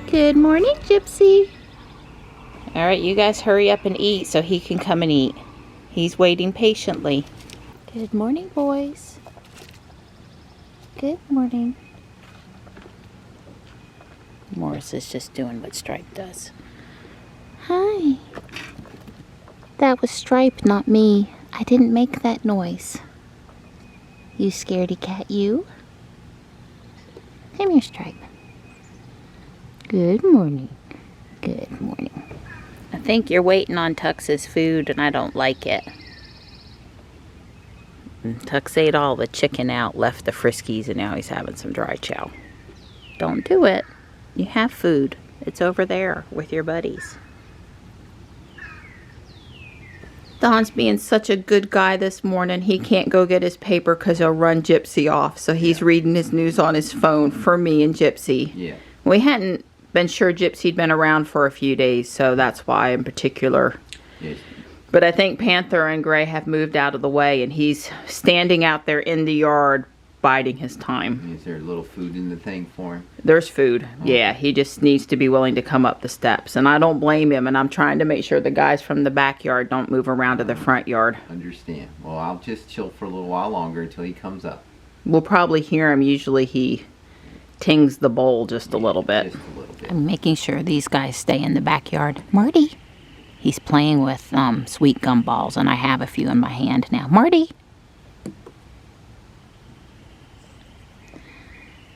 Good morning, Gypsy. All right, you guys hurry up and eat so he can come and eat. He's waiting patiently. Good morning, boys. Good morning. Morris is just doing what Stripe does. Hi. That was Stripe, not me. I didn't make that noise. You scaredy cat, you. Come here, Stripe. Good morning. Good morning. I think you're waiting on Tux's food and I don't like it. And Tux ate all the chicken out, left the Friskies, and now he's having some dry chow. Don't do it. You have food. It's over there with your buddies. Don's being such a good guy this morning. He can't go get his paper because he'll run Gypsy off. So he's reading his news on his phone for me and Gypsy. Yeah. We hadn't been sure Gypsy'd been around for a few days, so that's why in particular. Yes. But I think Panther and Gray have moved out of the way, and he's standing out there in the yard biding his time. Is there a little food in the thing for him? There's food. Okay. Yeah, he just needs to be willing to come up the steps. And I don't blame him, and I'm trying to make sure the guys from the backyard don't move around to the front yard. Understand. Well, I'll just chill for a little while longer until he comes up. We'll probably hear him. Usually he tings the bowl just a little bit. Just a little bit. I'm making sure these guys stay in the backyard. Marty. He's playing with sweet gumballs, and I have a few in my hand now. Marty.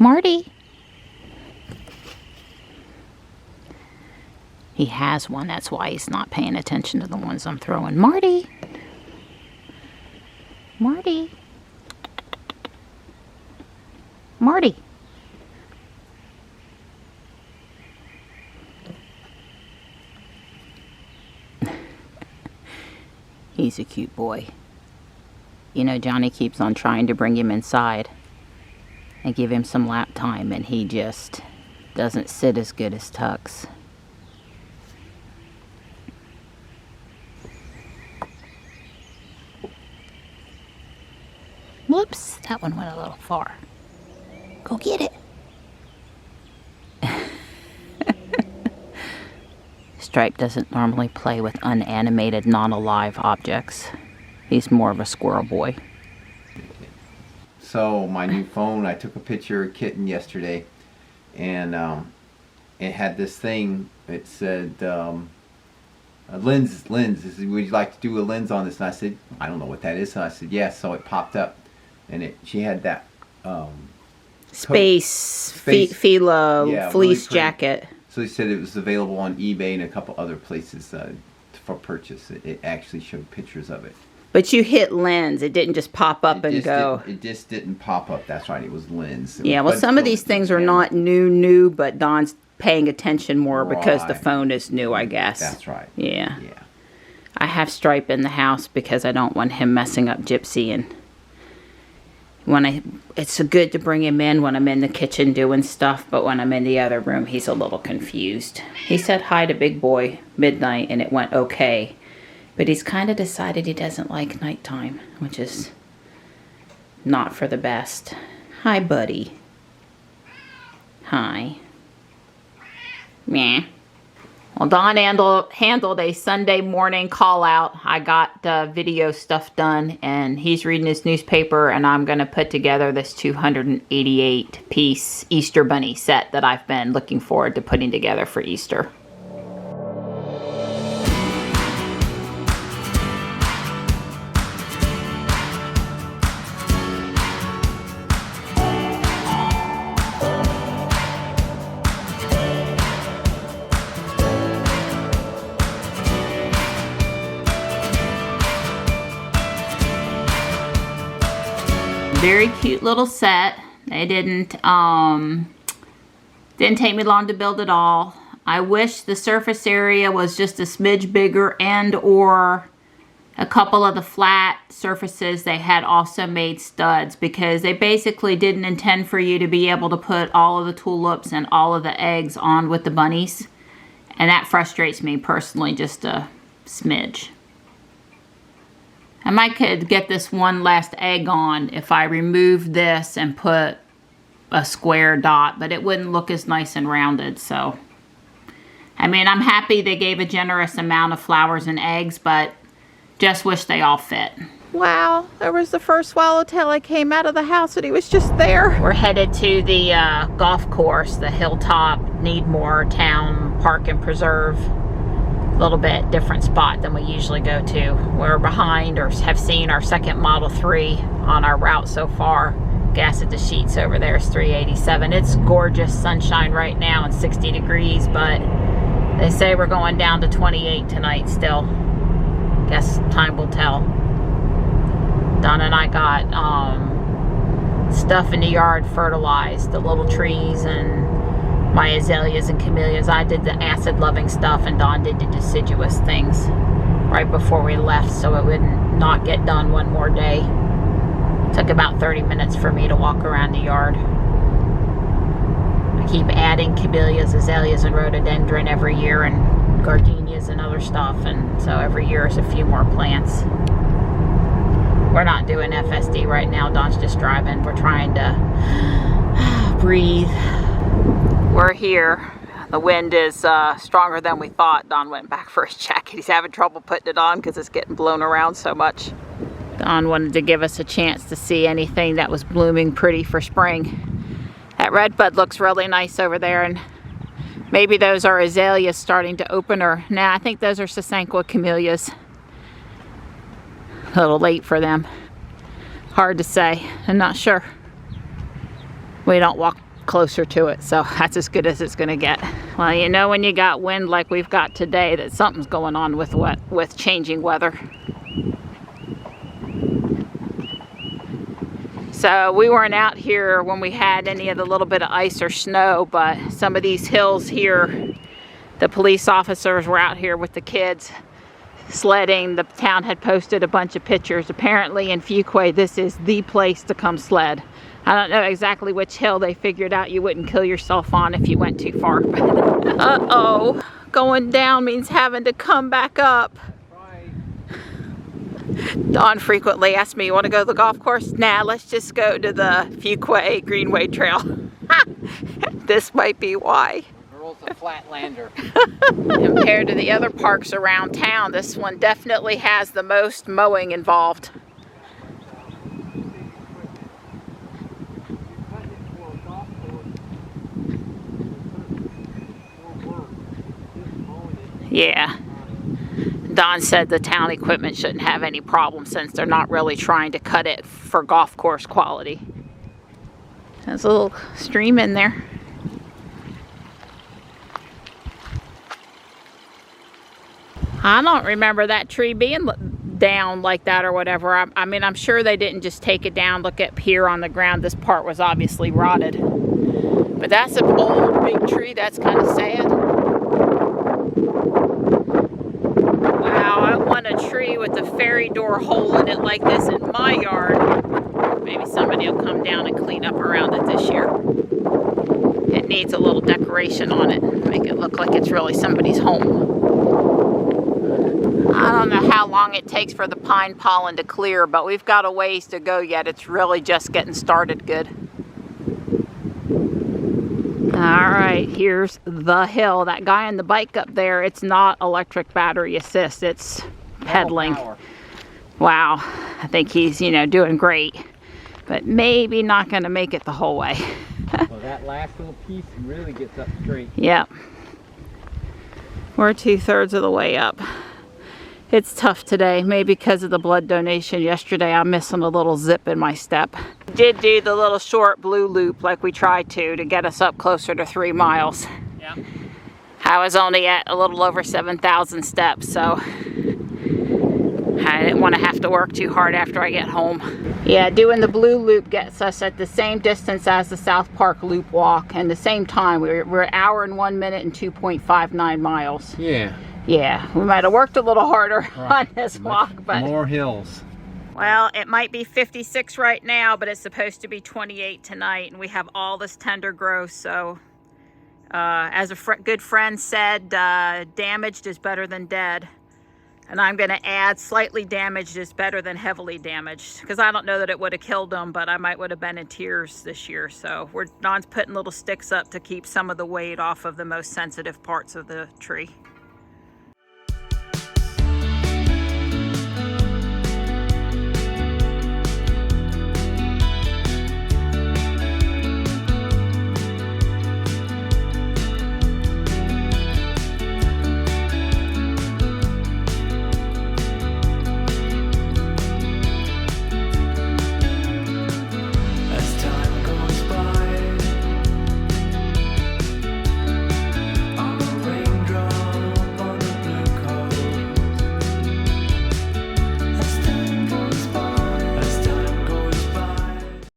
Marty. He has one. That's why he's not paying attention to the ones I'm throwing. Marty. Marty. Marty. He's a cute boy. You know, Johnny keeps on trying to bring him inside and give him some lap time, and he just doesn't sit as good as Tux. Whoops, that one went a little far. Go get it. Stripe doesn't normally play with unanimated, non-alive objects. He's more of a squirrel boy. So my new phone, I took a picture of Kitten yesterday, and it had this thing. It said lens. Would you like to do a lens on this? And I said, I don't know what that is. So I said yes. So it popped up, and she had that space Fila fleece jacket. So he said it was available on eBay and a couple other places for purchase. It actually showed pictures of it. But you hit lens. It didn't just pop up and go. It just didn't pop up. That's right. It was lens. Yeah, well, some of these things are not new, but Don's paying attention more because the phone is new, I guess. That's right. Yeah. I have Stripe in the house because I don't want him messing up Gypsy, and it's so good to bring him in when I'm in the kitchen doing stuff, but when I'm in the other room, he's a little confused. He said hi to Big Boy midnight, and it went okay. But he's kind of decided he doesn't like nighttime, which is not for the best. Hi, buddy. Hi. Meh. Well, Don handled a Sunday morning call out. I got video stuff done, and he's reading his newspaper, and I'm going to put together this 288-piece Easter Bunny set that I've been looking forward to putting together for Easter. Very cute little set. They didn't take me long to build it all. I wish the surface area was just a smidge bigger, and or a couple of the flat surfaces they had also made studs, because they basically didn't intend for you to be able to put all of the tulips and all of the eggs on with the bunnies. And that frustrates me personally just a smidge. I might could get this one last egg on if I removed this and put a square dot, but it wouldn't look as nice and rounded, so I mean, I'm happy they gave a generous amount of flowers and eggs, but just wish they all fit. Wow, there was the first swallowtail. I came out of the house and he was just there. We're headed to the golf course, the Hilltop Needmore Town Park and Preserve. A little bit different spot than we usually go to. We're behind or have seen our second Model 3 on our route so far. Gas at the Sheets over there is $3.87. It's gorgeous sunshine right now and 60 degrees, but they say we're going down to 28 tonight still. Guess time will tell. Donna and I got stuff in the yard fertilized, the little trees and my azaleas and camellias. I did the acid-loving stuff and Dawn did the deciduous things right before we left so it would not get done one more day. Took about 30 minutes for me to walk around the yard. I keep adding camellias, azaleas, and rhododendron every year, and gardenias and other stuff, and so every year is a few more plants. We're not doing FSD right now. Dawn's just driving. We're trying to breathe. We're here. The wind is stronger than we thought. Dawn went back for his jacket. He's having trouble putting it on because it's getting blown around so much. Dawn wanted to give us a chance to see anything that was blooming pretty for spring. That redbud looks really nice over there, and maybe those are azaleas starting to open, or nah, I think those are Sasanqua camellias. A little late for them. Hard to say. I'm not sure. We don't walk closer to it, so that's as good as it's gonna get. Well, you know when you got wind like we've got today that something's going on with changing weather. So we weren't out here when we had any of the little bit of ice or snow, but some of these hills here, the police officers were out here with the kids sledding. The town had posted a bunch of pictures. Apparently in Fuquay, this is the place to come sled. I don't know exactly which hill they figured out you wouldn't kill yourself on if you went too far. Uh-oh, going down means having to come back up. Dawn frequently asks me, you want to go to the golf course? Nah, let's just go to the Fuquay Greenway Trail. This might be why. Earl's a flatlander. Compared to the other parks around town, this one definitely has the most mowing involved. Yeah. Don said the town equipment shouldn't have any problem since they're not really trying to cut it for golf course quality. There's a little stream in there. I don't remember that tree being down like that or whatever. I mean, I'm sure they didn't just take it down. Look up here on the ground. This part was obviously rotted. But that's an old big tree. That's kind of sad. Wow, I want a tree with a fairy door hole in it like this in my yard. Maybe somebody will come down and clean up around it this year. It needs a little decoration on it. Make it look like it's really somebody's home. I don't know how long it takes for the pine pollen to clear, but we've got a ways to go yet. It's really just getting started good. All right, here's the hill. That guy on the bike up there, it's not electric battery assist, it's pedaling. Wow, I think he's, you know, doing great, but maybe not gonna make it the whole way. Well, that last little piece really gets up straight. Yep. We're 2/3 of the way up. It's tough today, maybe because of the blood donation yesterday. I'm missing a little zip in my step. Did do the little short blue loop like we tried to get us up closer to 3 miles. Yeah. I was only at a little over 7,000 steps, so I didn't want to have to work too hard after I get home. Yeah, doing the blue loop gets us at the same distance as the South Park loop walk, and the same time. We're an hour and 1 minute and 2.59 miles. Yeah. Yeah, we might have worked a little harder on this walk, but more hills. Well, it might be 56 right now, but it's supposed to be 28 tonight, and we have all this tender growth. So, as a good friend said, damaged is better than dead. And I'm going to add slightly damaged is better than heavily damaged, because I don't know that it would have killed them, but I would have been in tears this year. So Don's putting little sticks up to keep some of the weight off of the most sensitive parts of the tree.